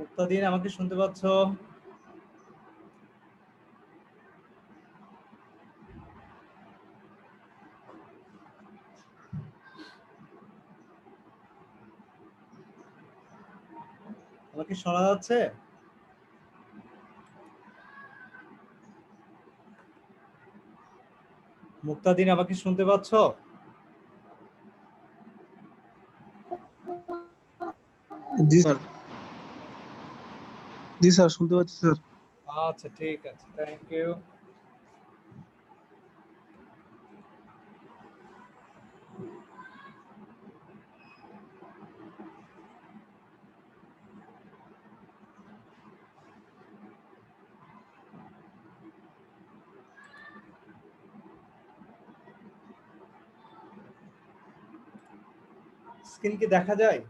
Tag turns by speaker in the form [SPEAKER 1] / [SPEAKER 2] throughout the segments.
[SPEAKER 1] মুক্তাদিন, আমাকে শুনতে পাচ্ছ? আমাকে শোনা যাচ্ছে? মুক্তাদিন, আমাকে শুনতে পাচ্ছ?
[SPEAKER 2] জি স্যার। জি স্যার, শুনতে পাচ্ছি স্যার।
[SPEAKER 1] আচ্ছা, ঠিক আছে, থ্যাংক ইউ। স্ক্রিন কি দেখা যায়?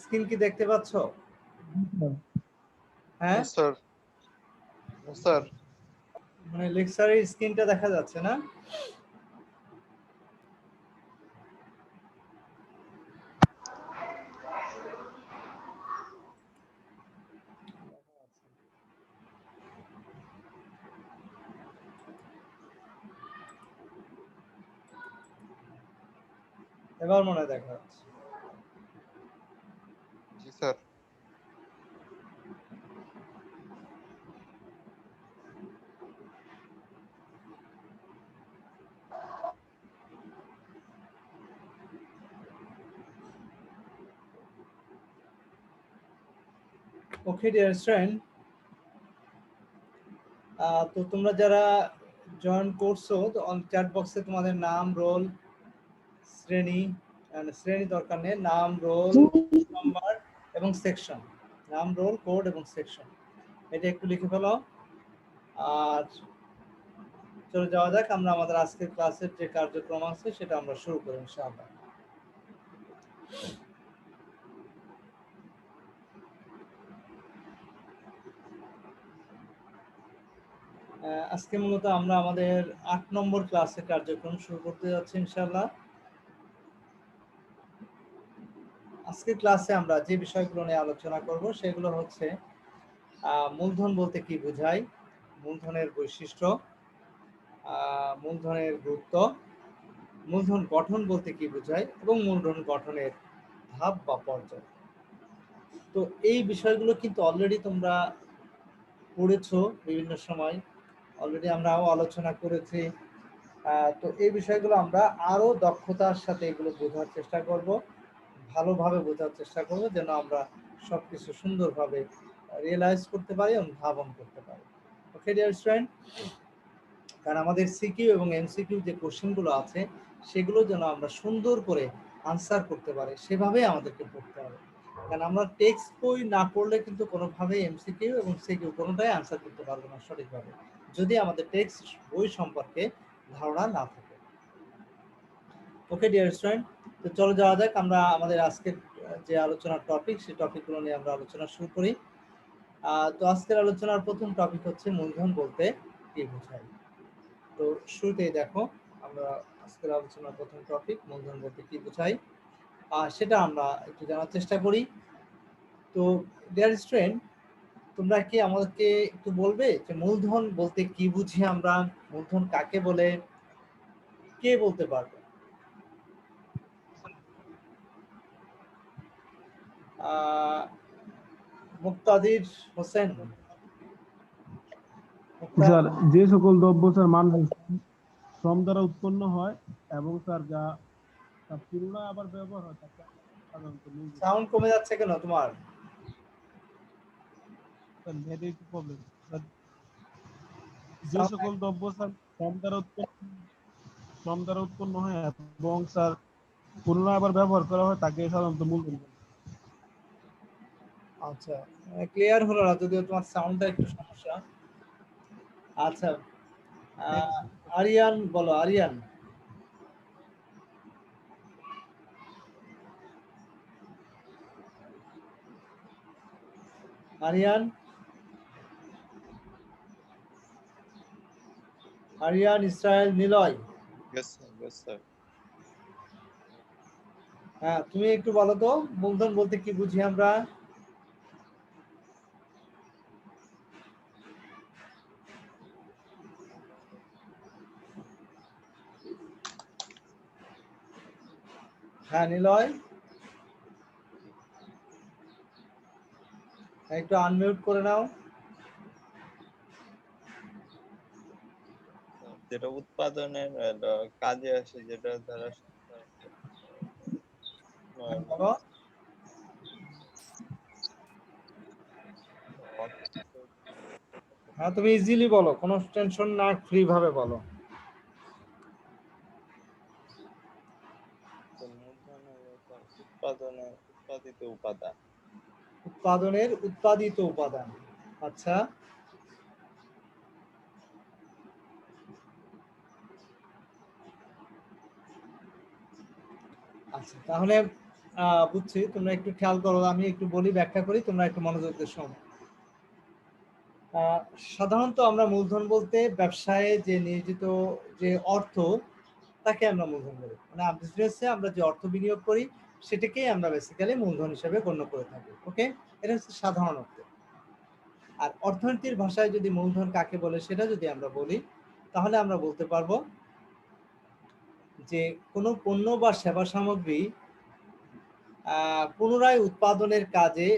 [SPEAKER 1] স্ক্রিন কি দেখতে পাচ্ছ? হ্যাঁ
[SPEAKER 3] স্যার, স্যার
[SPEAKER 1] মানে লেকচারের স্ক্রিনটা দেখা যাচ্ছে না? এবার মনে হয় দেখা যাচ্ছে।
[SPEAKER 3] জি স্যার।
[SPEAKER 1] ওকে ডিয়ার স্টুডেন্ট, তো তোমরা যারা জয়েন করছো চ্যাট বক্সে তোমাদের নাম, রোল, শ্রেণী, শ্রেণী দরকার নেই, নাম, রোল নাম্বার এবং সেকশন, নাম, রোল, কোড এবং সেকশন, এটা একটু লিখে ফেলো। আর চলে যাওয়া যাক, আমরা আমাদের আজকের ক্লাসের যে কার্যক্রম আছে সেটা আমরা শুরু করি ইনশাআল্লাহ। আজকে মূলত আমরা আমাদের 8 নম্বর ক্লাসের কার্যক্রম শুরু করতে যাচ্ছি ইনশাআল্লাহ। আজকের ক্লাসে আমরা যে বিষয়গুলো নিয়ে আলোচনা করব সেগুলো হচ্ছে মূলধন বলতে কি বোঝায়, মূলধনের বৈশিষ্ট্য, মূলধনের গুরুত্ব, মূলধন গঠন বলতে কি বোঝায় এবং মূলধন গঠনের ধাপ বা পর্যায়। তো এই বিষয়গুলো কিন্তু অলরেডি তোমরা পড়েছো বিভিন্ন সময়, অলরেডি আমরাও আলোচনা করেছি। তো এই বিষয়গুলো আমরা আরো দক্ষতার সাথে এগুলো বোঝার চেষ্টা করব, ভালোভাবে বোঝার চেষ্টা করব, যেন আমরা সবকিছু সুন্দরভাবে রিয়েলাইজ করতে পারি এবং ধারণ করতে পারি। ওকে ডিয়ার স্টুডেন্ট, কারণ আমাদের সিকিউ এবং এমসিকিউ যে কোশ্চেনগুলো আছে সেগুলো যেন আমরা সুন্দর করে আনসার করতে পারি, সেভাবেই আমাদেরকে পড়তে হবে। কারণ আমরা টেক্সট বই না পড়লে কিন্তু কোনোভাবেই এমসিকিউ এবং সিকিউ কোনোটাই আনসার করতে পারবো না সঠিকভাবে, যদি আমাদের টেক্সট বই সম্পর্কে ধারণা না থাকে। ওকে ডিয়ার স্টুডেন্ট, তো চলো যাওয়া যাক, আমরা আমাদের আজকের যে আলোচনার টপিক সেই টপিকগুলো নিয়ে আমরা আলোচনা শুরু করি। তো আজকের আলোচনার প্রথম টপিক হচ্ছে মূলধন বলতে কি বোঝায়। তো শুরুতেই দেখো, আমরা আজকের আলোচনার প্রথম টপিক মূলধন বলতে কি বোঝায় সেটা আমরা একটু জানার চেষ্টা করি। তো ডিয়ার স্টুডেন্ট, তোমরা কি আমাদেরকে একটু বলবে যে মূলধন বলতে কি বুঝি আমরা, মূলধন কাকে বলে, কে বলতে পারবে? মুক্তাদির হোসেন।
[SPEAKER 2] স্যার, যে সকল দ্রব্য স্যার মানব শ্রম দ্বারা উৎপন্ন হয় এবং স্যার যা পুনরায় আবার ব্যবহার হয় তাকে সাধারণত মূলধন।
[SPEAKER 1] সাউন্ড কমে যাচ্ছে কেন তোমার?
[SPEAKER 2] স্যার নেটের একটু প্রবলেম। যে সকল দ্রব্য স্যার শ্রম দ্বারা উৎপন্ন হয় এবং স্যার পুনরায় আবার ব্যবহার করা হয় তাকে সাধারণত মূলধন বলে।
[SPEAKER 1] আচ্ছা, ক্লিয়ার হলো না, যদিও তোমার সাউন্ডটা একটু সমস্যা। আচ্ছা, আরিয়ান বলো, Aryan. Aryan, Aryan, Israel, Niloy.
[SPEAKER 3] Yes, sir. Yes, sir.
[SPEAKER 1] হ্যাঁ, তুমি একটু বলো তো মূলধন বলতে কি বুঝি আমরা? হ্যাঁ নিলয়, একটু আনমিউট করে নাও।
[SPEAKER 4] যেটা উৎপাদনের কাজে আসে, যেটা দ্বারা
[SPEAKER 1] বলো। হ্যাঁ তুমি ইজিলি বলো, কোনো টেনশন না, ফ্রি ভাবে বলো।
[SPEAKER 4] মূলধন হলো উৎপাদিত উপাদান।
[SPEAKER 1] উৎপাদনের উৎপাদিত উপাদান। আচ্ছা, আচ্ছা তাহলে বুঝছি, তোমরা একটু খেয়াল করো, আমি একটু বলি, ব্যাখ্যা করি, তোমরা একটু মনোযোগ দিয়ে শোনো। সাধারণত আমরা মূলধন বলতে ব্যবসায় যে নিয়োজিত যে অর্থ, তাকে আমরা মূলধন বলি। মানে বিজনেসে আমরা যে অর্থ বিনিয়োগ করি সেটাকেই আমরা বেসিক্যালি মূলধন হিসেবে গণ্য করে থাকি। ওকে, এটা হচ্ছে সাধারণ অর্থ। আর অর্থনীতির ভাষায় যদি মূলধন কাকে বলে সেটা যদি আমরা বলি, তাহলে আমরা বলতে পারবো যে কোনো পণ্য বা সেবা সামগ্রী পুনরায় উৎপাদনের কাজে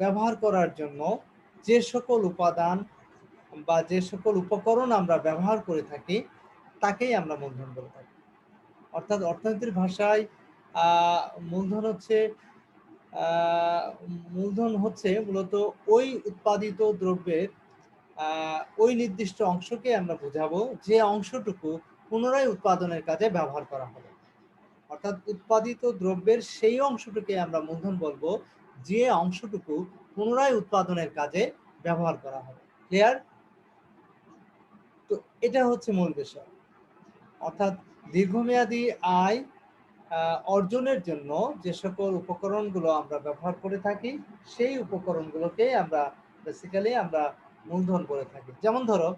[SPEAKER 1] ব্যবহার করার জন্য যে সকল উপাদান বা যে সকল উপকরণ আমরা ব্যবহার করে থাকি তাকেই আমরা মূলধন বলে থাকি। অর্থাৎ অর্থনীতির ভাষায় মূলধন হচ্ছে মূলত ওই উৎপাদিত দ্রব্যের ওই নির্দিষ্ট অংশকে আমরা বোঝাবো যে অংশটুকু পুনরায় উৎপাদনের কাজে ব্যবহার করা হবে। অর্থাৎ উৎপাদিত দ্রব্যের সেই অংশটুকে আমরা মূলধন বলবো যে অংশটুকু পুনরায় উৎপাদনের কাজে ব্যবহার করা হবে। ক্লিয়ার? তো এটা হচ্ছে মূল বিষয়। অর্থাৎ দীর্ঘমেয়াদী আয় অর্জনের জন্য যে সকল উপকরণগুলো আমরা ব্যবহার করে থাকি সেই উপকরণগুলোকে আমরা বেসিক্যালি আমরা মূলধন করে থাকি। যেমন ধরো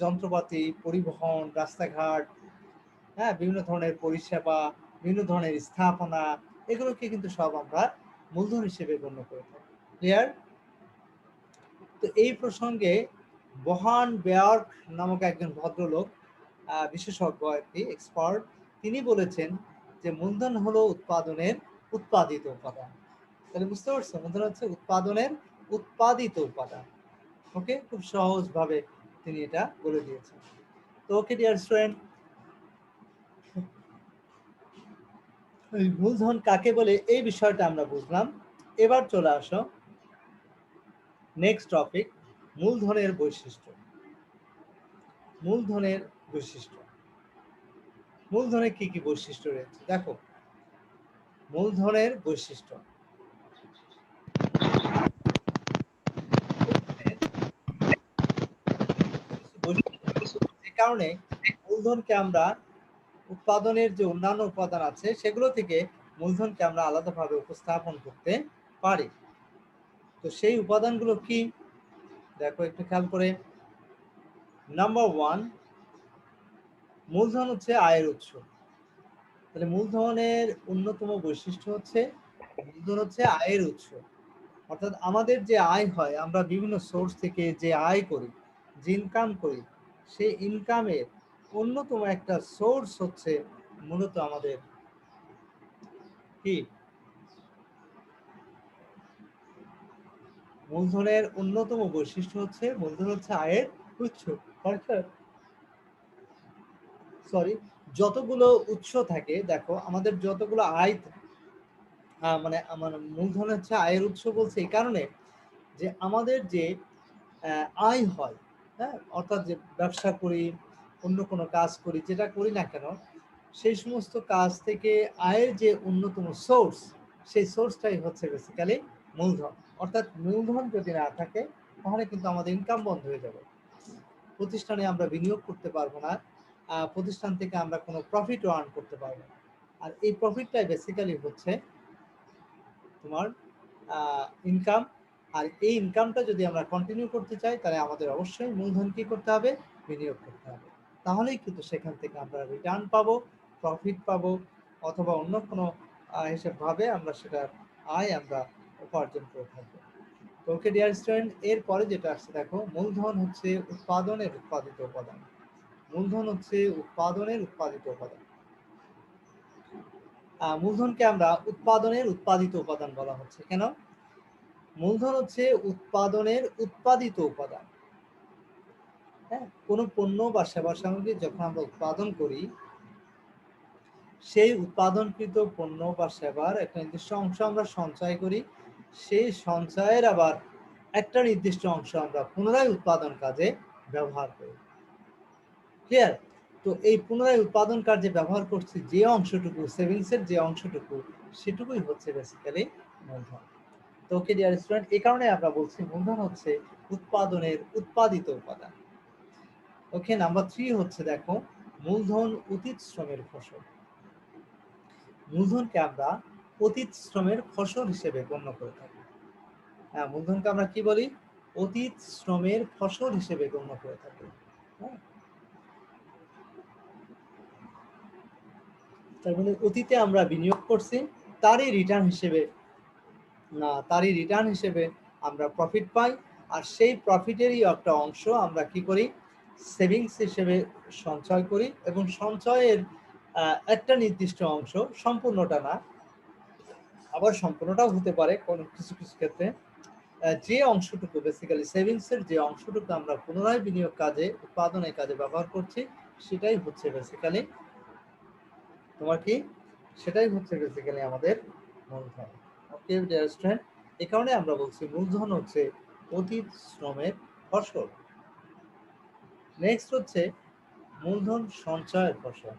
[SPEAKER 1] যন্ত্রপাতি, পরিবহন, রাস্তাঘাট, হ্যাঁ, বিভিন্ন ধরনের পরিষেবা, বিভিন্ন ধরনের স্থাপনা, এগুলোকে কিন্তু সব আমরা মূলধন হিসেবে গণ্য করে থাকি। ক্লিয়ার? তো এই প্রসঙ্গে বহান বেয়ার্ক নামক একজন ভদ্রলোক, বিশেষজ্ঞ, একটি এক্সপার্ট, তিনি বলেছেন যে মূলধন হলো উৎপাদনের উৎপাদিত উপাদান। তাহলে বুঝতে পারছো, মূলধন হচ্ছে উৎপাদনের উৎপাদিত উপাদান। ওকে, খুব সহজভাবে তিনি এটা বলে দিয়েছেন। তো ওকে ডিয়ার স্টুডেন্ট, মূলধন কাকে বলে এই বিষয়টা আমরা বুঝলাম। এবার চলে আসো নেক্সট টপিক, মূলধনের বৈশিষ্ট্য। মূলধনের বৈশিষ্ট্য, মূলধনের কি কি বৈশিষ্ট্য রয়েছে দেখো। মূলধনের বৈশিষ্ট্য, যে কারণে মূলধনকে আমরা উৎপাদনের যে অন্যান্য উপাদান আছে সেগুলো থেকে মূলধনকে আমরা আলাদাভাবে উপস্থাপন করতে পারি। তো সেই উপাদানগুলো কি দেখো একটু খেয়াল করে। নাম্বার 1, মূলধন হচ্ছে আয়ের উৎস। তাহলে মূলধনের অন্যতম বৈশিষ্ট্য হচ্ছে মূলধন হচ্ছে আয়ের উৎস। অর্থাৎ আমাদের যে আয় হয়, আমরা বিভিন্ন সোর্স থেকে যে আয় করি, যে ইনকাম করি, সেই ইনকামের অন্যতম একটা সোর্স হচ্ছে মূলত আমাদের কি, মূলধনের অন্যতম বৈশিষ্ট্য হচ্ছে মূলধন হচ্ছে আয়ের উৎস। অর্থাৎ যতগুলো উৎস থাকে, দেখো আমাদের যতগুলো আয় মানে আমার মূলধন হচ্ছে আয়ের উৎস বলছে এই কারণে যে আমাদের যে আয় হয়, হ্যাঁ, অর্থাৎ যে ব্যবসা করি, অন্য কোনো কাজ করি, যেটা করি না কেন, সেই সমস্ত কাজ থেকে আয়ের যে অন্যতম সোর্স, সেই সোর্সটাই হচ্ছে বেসিক্যালি মূলধন। অর্থাৎ মূলধন যদি না থাকে তাহলে কিন্তু আমাদের ইনকাম বন্ধ হয়ে যাবে, প্রতিষ্ঠানে আমরা বিনিয়োগ করতে পারবো না, প্রতিষ্ঠান থেকে আমরা কোনো প্রফিটও আর্ন করতে পারবো না। আর এই প্রফিটটাই বেসিক্যালি হচ্ছে তোমার ইনকাম। আর এই ইনকামটা যদি আমরা কন্টিনিউ করতে চাই তাহলে আমাদের অবশ্যই মূলধন কি করতে হবে, বিনিয়োগ করতে হবে। তাহলেই কিন্তু সেখান থেকে আমরা রিটার্ন পাবো, প্রফিট পাবো, অথবা অন্য কোনো হিসেব ভাবে আমরা সেটার আয় আমরা উপার্জন করে থাকবো। তো ওকে ডিয়ার স্টুডেন্ট, এরপরে যেটা আসছে দেখো, মূলধন হচ্ছে উৎপাদনের উৎপাদিত উপাদান। মূলধন হচ্ছে উৎপাদনের উৎপাদিত উপাদান। মূলধনকে আমরা উৎপাদনের উৎপাদিত উপাদান বলা হচ্ছে কেন? মূলধন হচ্ছে উৎপাদনের উৎপাদিত উপাদান। হ্যাঁ, কোনো পণ্য বা সেবা সামগ্রী যখন আমরা উৎপাদন করি, সেই উৎপাদনকৃত পণ্য বা সেবার একটা নির্দিষ্ট অংশ আমরা সঞ্চয় করি, সেই সঞ্চয়ের আবার একটা নির্দিষ্ট অংশ আমরা পুনরায় উৎপাদন কাজে ব্যবহার করি। ক্লিয়ার? তো এই পুনরায় উৎপাদন কার্যে ব্যবহার করছি যে অংশটুকু, সেভিংসের যে অংশটুকু, সেটুকুই হচ্ছে বেসিক্যালি মূলধন। তো ওকে ডিয়ার স্টুডেন্ট, এই কারণে আমরা বলছি মূলধন হচ্ছে উৎপাদনের উৎপাদিত উপাদান। ওকে, নাম্বার 3 হচ্ছে দেখো, মূলধন অতীত শ্রমের ফসল। মূলধনকে আমরা অতীত শ্রমের ফসল হিসেবে গণ্য করে থাকি। হ্যাঁ, মূলধনকে আমরা কি বলি? অতীত শ্রমের ফসল হিসেবে গণ্য করে থাকি। হ্যাঁ, তার মানে অতীতে আমরা বিনিয়োগ করছি, তারই রিটার্ন হিসেবে আমরা প্রফিট পাই, আর সেই প্রফিটেরই একটা অংশ আমরা কি করি? সেভিংস হিসেবে সঞ্চয় করি, এবং সঞ্চয়ের একটা নির্দিষ্ট অংশ, সম্পূর্ণটা না, আবার সম্পূর্ণটাও হতে পারে কোনো কিছু কিছু ক্ষেত্রে, যে অংশটুকু বেসিক্যালি সেভিংসের যে অংশটুকু আমরা পুনরায় বিনিয়োগ কাজে, উৎপাদনের কাজে ব্যবহার করছি, সেটাই হচ্ছে বেসিক্যালি তোমার কি, সেটাই হচ্ছে বেসিক্যালি আমাদের মূলধন। ওকে ডিয়ার স্টুডেন্ট, এই কারণে আমরা বলছি মূলধন হচ্ছে অতীত শ্রমের ফসল। নেক্সট হচ্ছে মূলধন সঞ্চয়ের ফসল।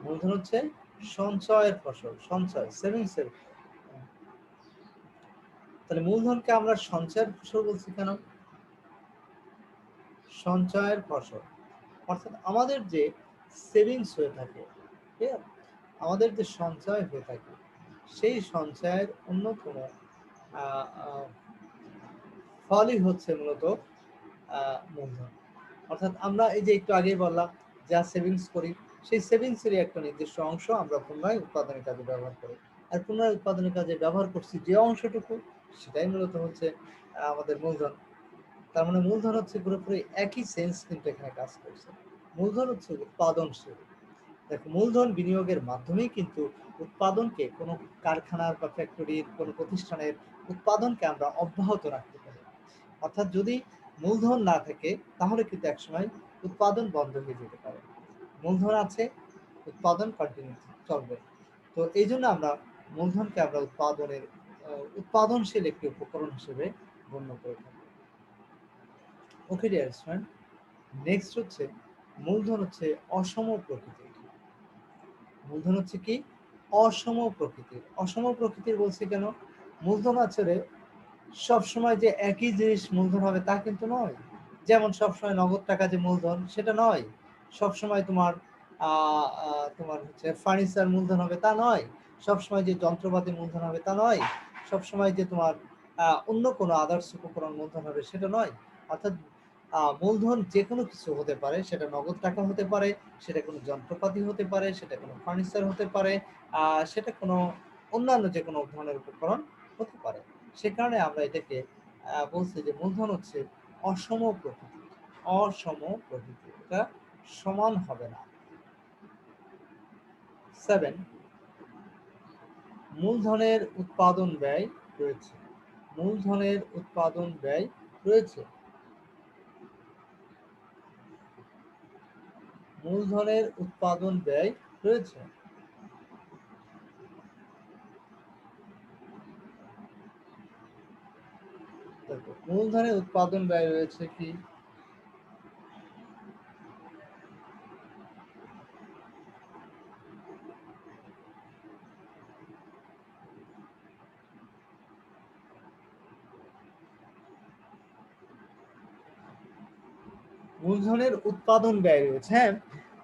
[SPEAKER 1] মূলধন হচ্ছে সঞ্চয়ের ফসল, সঞ্চয়, সেভিংসের। তাহলে মূলধনকে আমরা সঞ্চয়ের ফসল বলছি কেন? সঞ্চয়ের ফসল অর্থাৎ আমাদের যে সেভিংস হয়ে থাকে, আমাদের যে সঞ্চয় হয়ে থাকে, সেই সঞ্চয়ের অন্যতম ফলই হচ্ছে মূলত মূলধন। অর্থাৎ আমরা এই যে একটু আগেই বললাম, যা সেভিংস করি, সেই সেভিংসেরই একটা নির্দিষ্ট অংশ আমরা পুনরায় উৎপাদনের কাজে ব্যবহার করি, আর পুনরায় উৎপাদনের কাজে ব্যবহার করছি যে অংশটুকু, সেটাই মূলত হচ্ছে আমাদের মূলধন। তার মানে মূলধন হচ্ছে পুরোপুরি একই সেন্স কিন্তু এখানে কাজ করছে। মূলধন হচ্ছে উৎপাদনশীল। দেখো, মূলধন বিনিয়োগের মাধ্যমেই কিন্তু উৎপাদনকে, কোনো কারখানার বা ফ্যাক্টরির কোনো প্রতিষ্ঠানের উৎপাদনকে আমরা অব্যাহত রাখতে পারি। অর্থাৎ যদি মূলধন না থাকে, তাহলে কিন্তু একসময় উৎপাদন বন্ধ হয়ে যেতে পারে। মূলধন আছে, উৎপাদন কন্টিনিউ চলবে। তো এই জন্য আমরা মূলধনকে আমরা উৎপাদনশীল একটি উপকরণ হিসেবে গণ্য করে থাকি। ওকে ডিয়ার স্টুডেন্ট, নেক্সট হচ্ছে মূলধন হচ্ছে অসম প্রকৃতির। মূলধন হচ্ছে কি? অসম প্রকৃতির। অসম প্রকৃতির বলছি কেন? মূলধন আছে সবসময় যে একই জিনিস মূলধন হবে তা কিন্তু নয়। যেমন সবসময় নগদ টাকা যে মূলধন, সেটা নয়। সবসময় তোমার তোমার হচ্ছে ফার্নিচার মূলধন হবে তা নয়। সবসময় যে যন্ত্রপাতি মূলধন হবে তা নয়। সবসময় যে তোমার অন্য কোনো আদার্স উপকরণ মূলধন হবে সেটা নয়। অর্থাৎ মূলধন যে কোনো কিছু হতে পারে, সেটা নগদ টাকা হতে পারে, সেটা কোনো যন্ত্রপাতি হতে পারে, সেটা কোনো ফার্নিচার হতে পারে, সেটা কোনো অন্যান্য যে কোনো ধরনের উপকরণ হতে পারে। সে কারণে আমরা এটাকে বলছি যে মূলধন হচ্ছে অসম প্রকৃতি। অসম প্রকৃতি, এটা সমান হবে না। 7, মূলধনের উৎপাদন ব্যয় রয়েছে। মূলধনের উৎপাদন ব্যয় রয়েছে। মূলধনের উৎপাদন ব্যয় রয়েছে। দেখো, মূলধনের উৎপাদন ব্যয় রয়েছে কি? মূলধনের উৎপাদন ব্যয় রয়েছে। হ্যাঁ,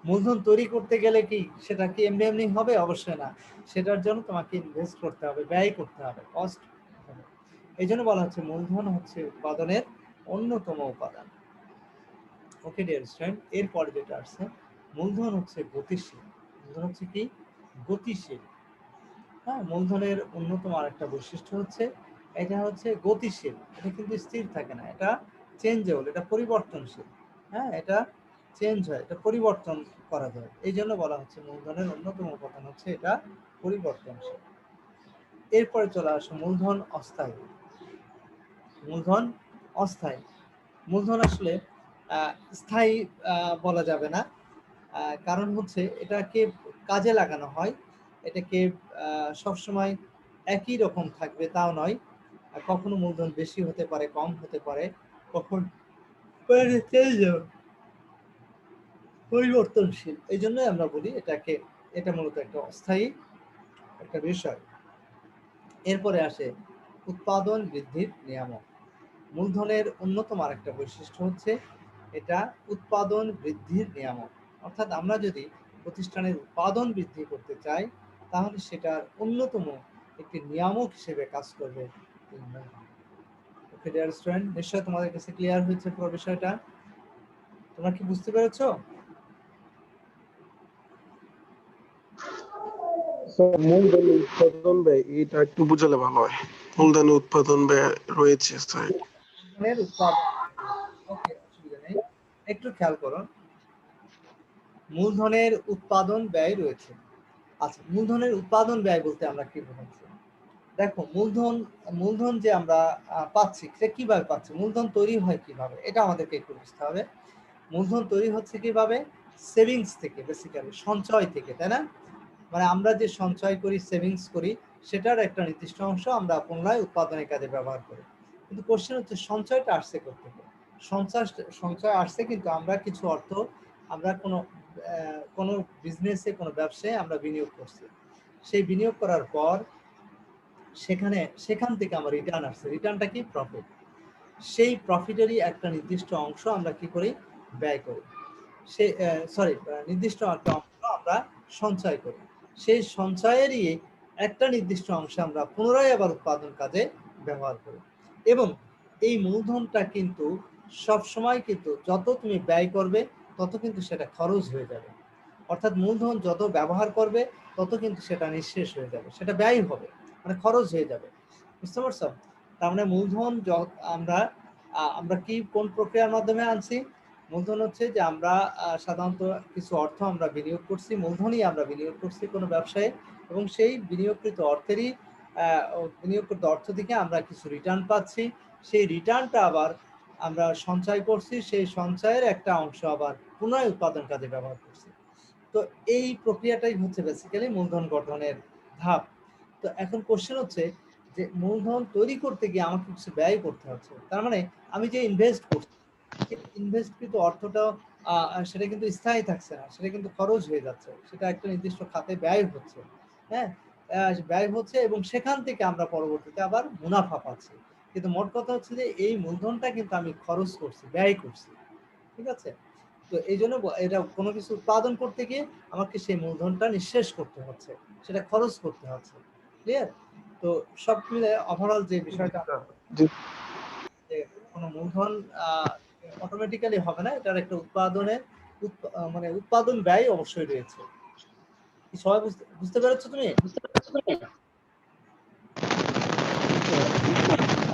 [SPEAKER 1] মূলধন তৈরি করতে গেলে কি সেটা কি এমনি এমনি হবে? অবশ্যই না। সেটার জন্য তোমাকে ইনভেস্ট করতে হবে, ব্যয় করতে হবে, কস্ট হবে। এই জন্য বলা হচ্ছে মূলধন হচ্ছে উৎপাদনের অন্যতম উপাদান। ওকে ডিয়ার স্টুডেন্ট, এরপরে যেটা আসছে, মূলধন হচ্ছে গতিশীল। মূলধন হচ্ছে কি? গতিশীল। হ্যাঁ, মূলধনের অন্যতম আরেকটা বৈশিষ্ট্য হচ্ছে এটা হচ্ছে গতিশীল। এটা কিন্তু স্থির থাকে না, এটা চেঞ্জেবল, এটা পরিবর্তনশীল। হ্যাঁ, এটা চেঞ্জ হয়, এটা পরিবর্তন করা যায়। এই জন্য বলা হচ্ছে মূলধনের অন্যতম উপাদান হচ্ছে এটা পরিবর্তনশীল। এরপরে চলে আসে মূলধন অস্থায়ী। মূলধন অস্থায়ী। মূলধন আসলে স্থায়ী বলা যাবে না, কারণ হচ্ছে এটাকে কাজে লাগানো হয়, এটাকে সবসময় একই রকম থাকবে তাও নয়। কখনো মূলধন বেশি হতে পারে, কম হতে পারে, কখন পরিবর্তনশীল। এই জন্যই আমরা বলি এটাকে, এটা মূলত একটা অস্থায়ী একটা বিষয়। এরপরে আসে উৎপাদন বৃদ্ধির নিয়ামক। মূলধনের অন্যতম আরেকটা বৈশিষ্ট্য হচ্ছে এটা উৎপাদন বৃদ্ধির নিয়ামক। অর্থাৎ আমরা যদি প্রতিষ্ঠানের উৎপাদন বৃদ্ধি করতে চাই তাহলে সেটার অন্যতম একটি নিয়ামক হিসেবে কাজ করবে। ওকে ডিয়ার স্টুডেন্ট, নিশ্চয় তোমাদের কাছে ক্লিয়ার হয়েছে পুরো বিষয়টা? তোমরা কি বুঝতে পেরেছো?
[SPEAKER 5] মূলধন উৎপাদন ব্যয় এটা একটু বুঝালে ভালো হয়। মূলধন উৎপাদন ব্যয় রয়েছে স্যার।
[SPEAKER 1] মূলধনের উৎপাদন, ওকে, অসুবিধা নেই, একটু খেয়াল করুন। মূলধনের উৎপাদন ব্যয় রয়েছে। আচ্ছা, মূলধনের উৎপাদন ব্যয় বলতে আমরা কি বোঝাচ্ছি? দেখো, মূলধন যে আমরা পাচ্ছি সেটা কিভাবে পাচ্ছি, মূলধন তৈরি হয় কিভাবে, এটা আমাদেরকে একটু বুঝতে হবে। মূলধন তৈরি হচ্ছে কিভাবে? সেভিংস থেকে, বেসিক্যালি সঞ্চয় থেকে, তাই না? মানে আমরা যে সঞ্চয় করি, সেভিংস করি, সেটার একটা নির্দিষ্ট অংশ আমরা পুনরায় উৎপাদনের কাজে ব্যবহার করি। কিন্তু কোশ্চেন হচ্ছে সঞ্চয়টা আসছে কোথেকে? সঞ্চয় আসছে কিন্তু আমরা কিছু অর্থ আমরা কোনো বিজনেসে, কোনো ব্যবসায় আমরা বিনিয়োগ করছি। সেই বিনিয়োগ করার পর সেখান থেকে আমার রিটার্ন আসছে। রিটার্নটা কি? প্রফিট। সেই প্রফিটেরই একটা নির্দিষ্ট অংশ আমরা কি করি? ব্যয় করি। নির্দিষ্ট একটা অংশ আমরা সঞ্চয় করি। সেই সঞ্চয়েরই একটা নির্দিষ্ট অংশ আমরা পুনরায় আবার উৎপাদন কাজে ব্যবহার করি। এবং এই মূলধনটা কিন্তু সব সময় কিন্তু যত তুমি ব্যয় করবে তত কিন্তু সেটা খরচ হয়ে যাবে। অর্থাৎ মূলধন যত ব্যবহার করবে তত কিন্তু সেটা নিঃশেষ হয়ে যাবে, সেটা ব্যয় হবে, মানে খরচ হয়ে যাবে। বুঝতে পারছো? তার মানে মূলধন আমরা কি কোন প্রক্রিয়ার মাধ্যমে আনছি? মূলধন হচ্ছে যে আমরা সাধারণত কিছু অর্থ আমরা বিনিয়োগ করছি, মূলধনই আমরা বিনিয়োগ করছি কোনো ব্যবসায়ে, এবং সেই বিনিয়োগকৃত অর্থ থেকে আমরা কিছু রিটার্ন পাচ্ছি। সেই রিটার্নটা আবার আমরা সঞ্চয় করছি, সেই সঞ্চয়ের একটা অংশ আবার পুনরায় উৎপাদন কাজে ব্যবহার করছি। তো এই প্রক্রিয়াটাই হচ্ছে বেসিক্যালি মূলধন গঠনের ধাপ। তো এখন কোশ্চেন হচ্ছে যে মূলধন তৈরি করতে গিয়ে আমাকে কিছু ব্যয় করতে হচ্ছে। তার মানে আমি যে ইনভেস্ট করছি, ইনভেস্টকৃত অর্থটা সেটা কিন্তু স্থায়ী থাকছে না, সেটা কিন্তু খরচ হয়ে যাচ্ছে, সেটা একটা নির্দিষ্ট খাতে ব্যয় হচ্ছে। হ্যাঁ, ব্যয় হচ্ছে এবং সেখান থেকে আমরা পরবর্তীতে আবার মুনাফা পাচ্ছি। কিন্তু মোট কথা হচ্ছে যে এই মূলধনটা কিন্তু আমি খরচ করছি, ব্যয় করছি। ঠিক আছে? তো এই জন্য এটা কোনো কিছু উৎপাদন করতে গিয়ে আমাকে সেই মূলধনটা নিঃশেষ করতে হচ্ছে, সেটা খরচ করতে হচ্ছে। ক্লিয়ার? তো সব মিলে ওভারঅল যে বিষয়টা, যে কোনো মূলধন অটোমেটিক্যালি হবে না, এটার একটা মানে উৎপাদন ব্যয় অবশ্যই রয়েছে। সবাই বুঝতে পেরেছো তুমি?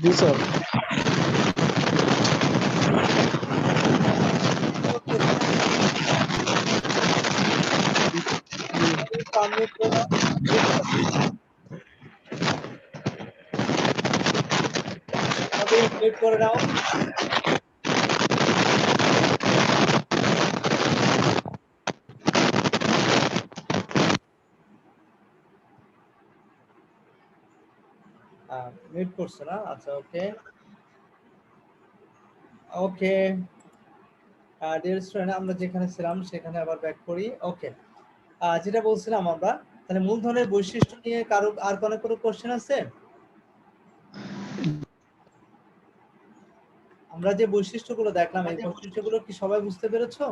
[SPEAKER 5] জি স্যার।
[SPEAKER 1] করে নাও। মিউট করছে না? আচ্ছা, ওকে ওকে। ডিয়ার স্টুডেন্ট, আমরা যেখানে ছিলাম সেখানে আবার ব্যাক করি। ওকে, যেটা বলছিলাম আমরা, তাহলে মূলধনের বৈশিষ্ট্য নিয়ে কারো আর কোনো কোশ্চেন আছে? আমরা যে বৈশিষ্ট্যগুলো দেখলাম এই বৈশিষ্ট্যগুলো কি সবাই বুঝতে পেরেছো?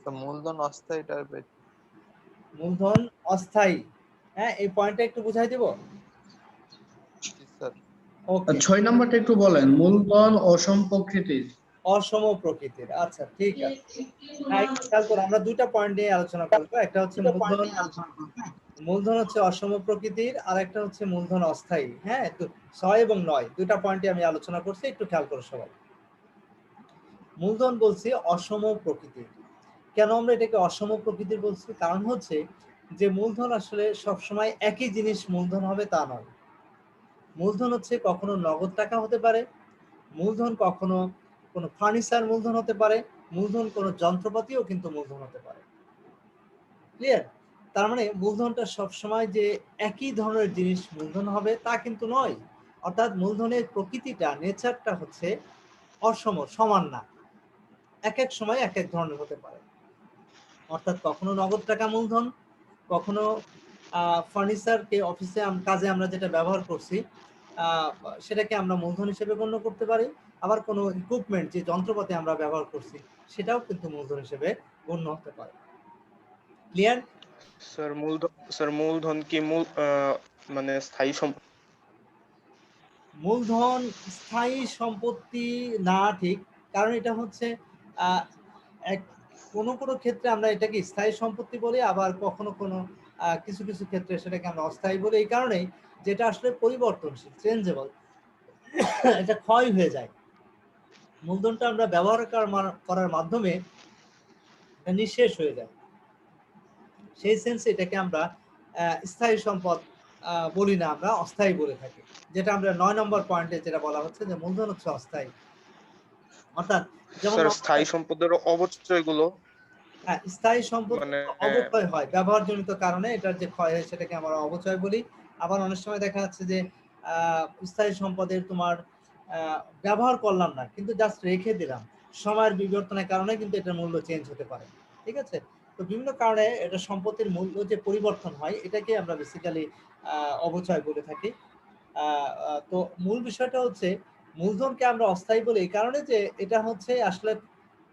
[SPEAKER 4] তো মূলধন অস্থায়ী টাইপের।
[SPEAKER 1] মূলধন অস্থায়ী, হ্যাঁ, এই পয়েন্টটা একটু বুঝাই দেব।
[SPEAKER 4] স্যার,
[SPEAKER 1] ওকে,
[SPEAKER 6] 6 নাম্বারটা একটু বলেন। মূলধন অসম প্রকৃতির।
[SPEAKER 1] অসম প্রকৃতির। আচ্ছা, ঠিক আছে। হ্যাঁ, একটু খেয়াল করো, আমরা দুইটা পয়েন্ট নিয়ে আলোচনা করবো। একটা হচ্ছে মূলধন মূলধন হচ্ছে অসম প্রকৃতির, আর একটা হচ্ছে মূলধন অস্থায়ী। হ্যাঁ, তো 6 এবং 9 দুইটা পয়েন্টে আমি আলোচনা করছি, একটু খেয়াল করো সবাই। মূলধন বলছি অসম প্রকৃতির। কেন আমরা এটাকে অসম প্রকৃতির বলছি? কারণ হচ্ছে যে মূলধন আসলে সবসময় একই জিনিস মূলধন হবে তা নয়। মূলধন হচ্ছে কখনো নগদ টাকা হতে পারে, মূলধন কখনো কোনো ফার্নিচার মূলধন হতে পারে, মূলধন কোনো যন্ত্রপাতিও কিন্তু মূলধন হতে পারে। ক্লিয়ার? তার মানে মূলধনটা সবসময় যে একই ধরনের জিনিস মূলধন হবে তা কিন্তু নয়। অর্থাৎ মূলধনের প্রকৃতিটা, নেচারটা হচ্ছে অসম, সমান না, এক এক সময় এক এক ধরনের হতে পারে। অর্থাৎ কখনো নগদ টাকা মূলধন, কখনো ফার্নিচারকে অফিসে কাজে আমরা যেটা ব্যবহার করছি সেটাকে আমরা মূলধন হিসেবে গণ্য করতে পারি। আবার কোনো ইকুইপমেন্ট, যে যন্ত্রপাতি আমরা ব্যবহার করছি, সেটাও কিন্তু মূলধন হিসেবে গণ্য হতে পারে। ক্লিয়ার?
[SPEAKER 3] স্যার মূলধন কি মানে স্থায়ী সম্পদ?
[SPEAKER 1] মূলধন স্থায়ী সম্পত্তি না, ঠিক। কারণ এটা হচ্ছে আহ, এক কোনো কোনো ক্ষেত্রে আমরা এটাকে স্থায়ী সম্পত্তি বলি, আবার কখনো কোনো কিছু কিছু ক্ষেত্রে সেটাকে আমরা অস্থায়ী বলি। এই কারণেই যেটা আসলে পরিবর্তনশীল, চেঞ্জেবল, এটা ক্ষয় হয়ে যায়। মূলধনটা আমরা ব্যবহার করার মাধ্যমে নিঃশেষ হয়ে যায়। সেই সেন্সে এটাকে আমরা স্থায়ী সম্পদ বলি না, আমরা অস্থায়ী বলে থাকি। যেটা আমরা 9 নম্বর পয়েন্টে যেটা বলা হচ্ছে যে মূলধন হচ্ছে অস্থায়ী। অর্থাৎ যেমন
[SPEAKER 3] স্যার স্থায়ী সম্পদের অবচয়গুলো
[SPEAKER 1] স্থায়ী সম্পদ
[SPEAKER 3] মানে
[SPEAKER 1] অবক্ষয় হয় ব্যবহারজনিত কারণে, এটার যে ক্ষয় হয় সেটাকে আমরা অবচয় বলি। আবার অনেক সময় দেখা যাচ্ছে যে স্থায়ী সম্পদের তোমার ব্যবহার করলাম না, কিন্তু জাস্ট রেখে দিলাম, সময়ের বিবর্তনের কারণে কিন্তু এটার মূল্য চেঞ্জ হতে পারে। ঠিক আছে? তো বিভিন্ন কারণে এটা সম্পত্তির মূল্য যে পরিবর্তন হয়, এটাকে আমরা বেসিক্যালি অবচয় বলে থাকি। তো মূল বিষয়টা হচ্ছে মূলধনকে আমরা অস্থায়ী বলি এই কারণে যে এটা হচ্ছে আসলে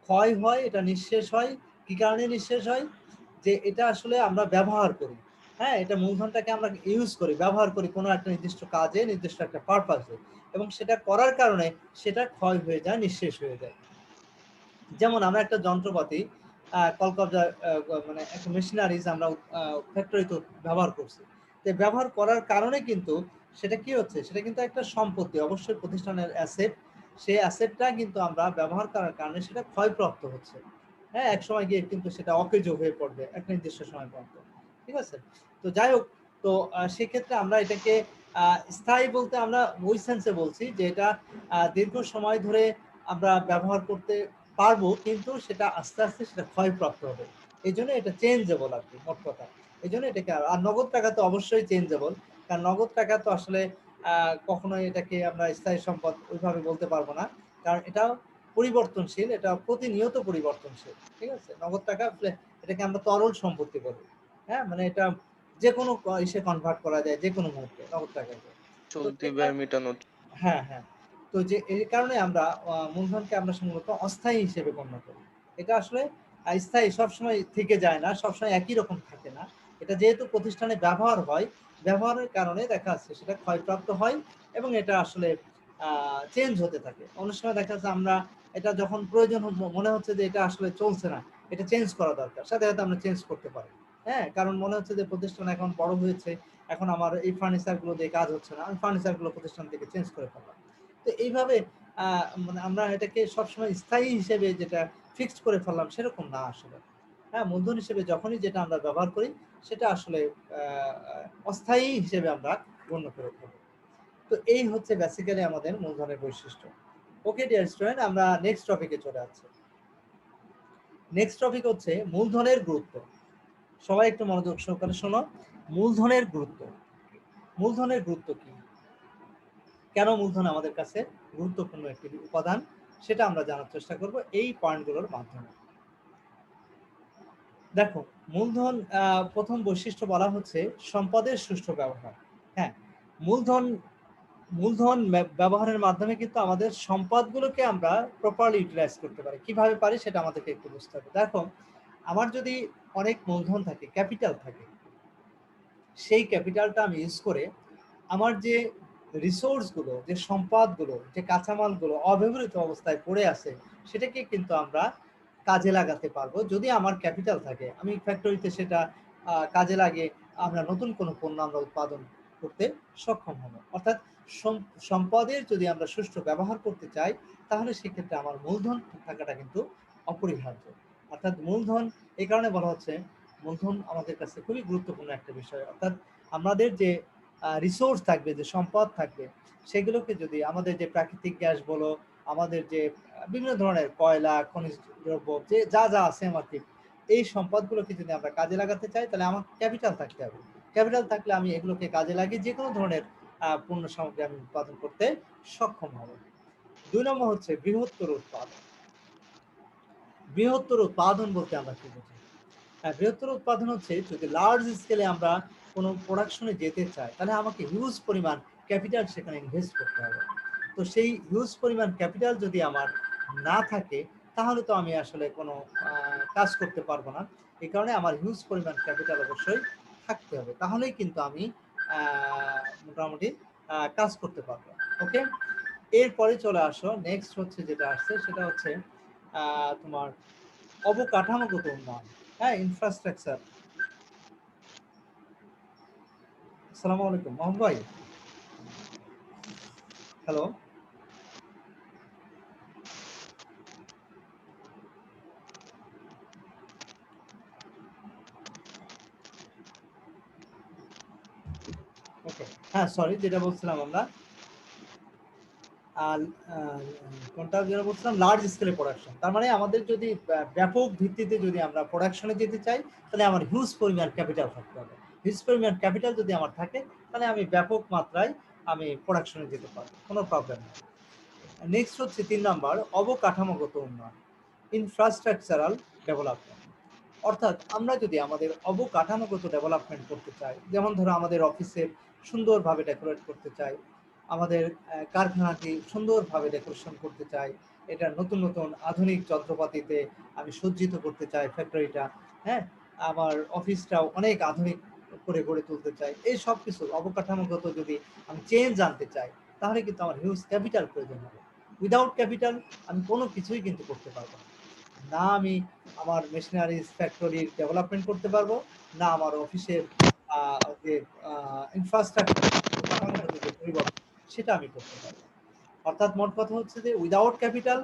[SPEAKER 1] ক্ষয় হয়, এটা নিঃশেষ হয়। কি কারণে নিঃশেষ হয়? যে এটা আসলে আমরা ব্যবহার করি। হ্যাঁ, এটা মূলধনটাকে আমরা ইউজ করি, ব্যবহার করি কোনো একটা নির্দিষ্ট কাজে, নির্দিষ্ট একটা পারপাসে, এবং সেটা করার কারণে সেটা ক্ষয় হয়ে যায়, নিঃশেষ হয়ে যায়। যেমন আমরা একটা যন্ত্রপাতি কলকবজা মানে একটা মেশিনারিজ আমরা ফ্যাক্টরিতে ব্যবহার করছি। তো ব্যবহার করার কারণে কিন্তু সেটা কি হচ্ছে? সেটা কিন্তু একটা সম্পত্তি, অবশ্যই প্রতিষ্ঠানের অ্যাসেট। সেই অ্যাসেটটা কিন্তু আমরা ব্যবহার করার কারণে সেটা ক্ষয়প্রাপ্ত হচ্ছে। হ্যাঁ, এক সময় গিয়ে কিন্তু সেটা অকেজো হয়ে পড়বে একটা নির্দিষ্ট সময় পর্যন্ত। ঠিক আছে? তো যাই হোক, তো সেক্ষেত্রে আমরা এটাকে স্থায়ী বলতে আমরা ওই সেন্সে বলছি যে এটা দীর্ঘ সময় ধরে আমরা ব্যবহার করতে পারবো, কিন্তু সেটা আস্তে আস্তে সেটা ক্ষয়প্রাপ্ত হবে। এই জন্য এটা চেঞ্জেবল আর কি, মোট কথা। এই জন্য এটাকে আর নগদ টাকা তো অবশ্যই চেঞ্জেবল, কারণ নগদ টাকা তো আসলে কখনোই এটাকে আমরা স্থায়ী সম্পদ ওইভাবে বলতে পারবো না, কারণ এটা পরিবর্তনশীল, এটা প্রতিনিয়ত পরিবর্তনশীল। ঠিক আছে? নগদ টাকা এটাকে আমরা তরল সম্পত্তি বলি। হ্যাঁ, মানে এটা যে কোনো ইসে কনভার্ট করা যায় যে কোনো মুহূর্তে নগদ টাকাকে। তো
[SPEAKER 3] চলতি ব্যয় মেটানো।
[SPEAKER 1] হ্যাঁ, হ্যাঁ। তো যে এই কারণে আমরা মূলধনকে আমরা মূলত অস্থায়ী হিসেবে গণ্য করি। এটা আসলে স্থায়ী সবসময় থেকে যায় না, সবসময় একই রকম থাকে না। এটা যেহেতু প্রতিষ্ঠানে ব্যবহার হয়, ব্যবহারের কারণে দেখা যাচ্ছে সেটা ক্ষয়প্রাপ্ত হয়, এবং এটা আসলে চেঞ্জ হতে থাকে। অনেক সময় দেখা যাচ্ছে আমরা এটা যখন প্রয়োজন মনে হচ্ছে যে এটা আসলে চলছে না, এটা চেঞ্জ করা দরকার, সাথে সাথে আমরা চেঞ্জ করতে পারি। হ্যাঁ, কারণ মনে হচ্ছে যে প্রতিষ্ঠান এখন বড় হয়েছে, এখন আমার এই ফার্নিচার গুলো দিয়ে কাজ হচ্ছে না, আমি ফার্নিচার গুলো প্রতিষ্ঠান থেকে চেঞ্জ করে ফেললাম। তো এইভাবে মানে আমরা এটাকে সবসময় স্থায়ী হিসেবে যেটা ফিক্সড করে ফেললাম সেরকম না আসলে। হ্যাঁ, মূলধন হিসেবে যখনই যেটা আমরা ব্যবহার করি সেটা আসলে অস্থায়ী হিসেবে আমরা গণ্য করে থাকি। তো এই হচ্ছে বেসিক্যালি আমাদের মূলধনের বৈশিষ্ট্য। ওকে ডিয়ার স্টুডেন্ট, আমরা নেক্সট টপিকে চলে যাচ্ছি। নেক্সট টপিক হচ্ছে মূলধনের গুরুত্ব। সবাই একটু মনোযোগ সহকারে শোনো। মূলধনের গুরুত্ব। মূলধনের গুরুত্ব কি? কেন মূলধন আমাদের কাছে গুরুত্বপূর্ণ একটি উপাদান, সেটা আমরা জানার চেষ্টা করব এই পয়েন্টগুলোর মাধ্যমে। দেখো, মূলধন প্রথম বৈশিষ্ট্য বলা হচ্ছে সম্পদের সুষ্ঠু ব্যবহার। হ্যাঁ, মূলধন মূলধন ব্যবহারের মাধ্যমে কিন্তু আমাদের সম্পদগুলোকে আমরা প্রপারলি ইউটিলাইজ করতে পারি। কিভাবে পারি সেটা আমাদেরকে একটু বুঝতে হবে। দেখো, আমার যদি অনেক মূলধন থাকে, ক্যাপিটাল থাকে, সেই ক্যাপিটালটা আমি ইউজ করে আমার যে রিসোর্সগুলো, যে সম্পদগুলো, যে কাঁচামালগুলো অব্যবহৃত অবস্থায় পড়ে আছে, সেটাকে কিন্তু আমরা কাজে লাগাতে পারবো যদি আমার ক্যাপিটাল থাকে। আমি ফ্যাক্টরিতে সেটা কাজে লাগে আমরা নতুন কোনো পণ্য আমরা উৎপাদন করতে সক্ষম হব। অর্থাৎ সম্পদের যদি আমরা সুষ্ঠু ব্যবহার করতে চাই, তাহলে সেক্ষেত্রে আমার মূলধন থাকাটা কিন্তু অপরিহার্য। অর্থাৎ মূলধন এই কারণে বলা হচ্ছে, মূলধন আমাদের কাছে খুবই গুরুত্বপূর্ণ একটা বিষয়। অর্থাৎ আমাদের যে রিসোর্স থাকবে, যে সম্পদ থাকবে, সেগুলোকে যদি আমাদের যে প্রাকৃতিক গ্যাস বলো, আমাদের যে বিভিন্ন ধরনের কয়লা, খনিজ দ্রব্য, যে যা যা আছে আমার কি, এই সম্পদগুলোকে যদি আমরা কাজে লাগাতে চাই, তাহলে আমার ক্যাপিটাল থাকতে হবে। ক্যাপিটাল থাকলে আমি এগুলোকে কাজে লাগিয়ে যে কোনো ধরনের পণ্য সামগ্রী আমি উৎপাদন করতে সক্ষম হব। 2 নম্বর হচ্ছে বৃহত্তর উৎপাদন। বৃহত্তর উৎপাদন বলতে আমরা কি বুঝি? বৃহত্তর উৎপাদন হচ্ছে যদি লার্জ স্কেলে আমরা কোনো প্রোডাকশনে যেতে চাই, তাহলে আমাকে হিউজ পরিমাণ ক্যাপিটাল সেখানে ইনভেস্ট করতে হবে। তো সেই হিউজ পরিমাণ ক্যাপিটাল যদি আমার না থাকে, তাহলে তো আমি আসলে কোনো কাজ করতে পারবো না। এই কারণে আমার হিউজ পরিমাণ ক্যাপিটাল অবশ্যই থাকতে হবে, তাহলেই কিন্তু আমি মোটামুটি কাজ করতে পারবো। ওকে, এরপরে চলে আসো, নেক্সট হচ্ছে যেটা আসছে সেটা হচ্ছে তোমার অবকাঠামোগত উন্নয়ন। হ্যাঁ, ইনফ্রাস্ট্রাকচার। আসসালামু আলাইকুম মোহাম্মদ ভাই। হ্যালো। ওকে, হ্যাঁ সরি, যেটা বলছিলাম আমরা কোনটা যেন বলছিলাম, লার্জ স্কেলে প্রোডাকশন। তার মানে আমাদের যদি ব্যাপক ভিত্তিতে যদি আমরা প্রোডাকশনে যেতে চাই, তাহলে আমার হিউজ পরিমাণ ক্যাপিটাল থাকতে হবে। হিউজ পরিমাণ ক্যাপিটাল যদি আমার থাকে, তাহলে আমি ব্যাপক মাত্রায় আমি প্রোডাকশনে যেতে পারবো, কোনো প্রবলেম নেই। নেক্সট হচ্ছে 3 নাম্বার, অবকাঠামোগত উন্নয়ন, ইনফ্রাস্ট্রাকচারাল ডেভেলপমেন্ট। অর্থাৎ আমরা যদি আমাদের অবকাঠামোগত ডেভেলপমেন্ট করতে চাই, যেমন ধরো আমাদের অফিসের সুন্দরভাবে ডেকোরেট করতে চাই, আমাদের কারখানাটি সুন্দরভাবে ডেকোরেশন করতে চাই, এটা নতুন নতুন আধুনিক যন্ত্রপাতিতে আমি সজ্জিত করতে চাই ফ্যাক্টরিটা, হ্যাঁ, আমার অফিসটাও অনেক আধুনিক করে গড়ে তুলতে চাই, এই সব কিছু অবকাঠামোগত যদি আমি চেঞ্জ আনতে চাই, তাহলে কিন্তু আমার হিউজ ক্যাপিটাল প্রয়োজন হবে। উইদাউট ক্যাপিটাল আমি কোনো কিছুই কিন্তু করতে পারবো না। না আমি আমার মেশিনারিজ ফ্যাক্টরির ডেভেলপমেন্ট করতে পারবো, না আমার অফিসের যে ইনফ্রাস্ট্রাকচার কাঠামোগত যে পরিবর্তন, সেটা আমি করতে পারবো। অর্থাৎ মোট কথা হচ্ছে যে উইদাউট ক্যাপিটাল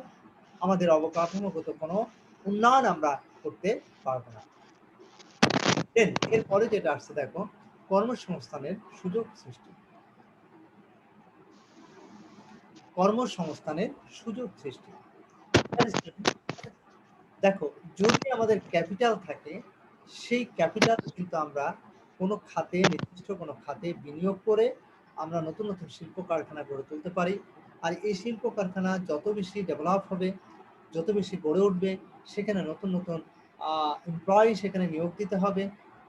[SPEAKER 1] আমাদের অবকাঠামোগত কোনো উন্নয়ন আমরা করতে পারবো না। দেন এরপরে যেটা আসছে দেখো, কর্মসংস্থানের সুযোগ সৃষ্টি। কর্মসংস্থানের সুযোগ সৃষ্টি, দেখো যদি আমাদের ক্যাপিটাল থাকে, সেই ক্যাপিটাল কিন্তু আমরা কোনো খাতে, নির্দিষ্ট কোনো খাতে বিনিয়োগ করে আমরা নতুন নতুন শিল্প কারখানা গড়ে তুলতে পারি। আর এই শিল্প কারখানা যত বেশি ডেভেলপ হবে, যত বেশি গড়ে উঠবে, সেখানে নতুন নতুন এমপ্লয়ি সেখানে নিয়োগ দিতে হবে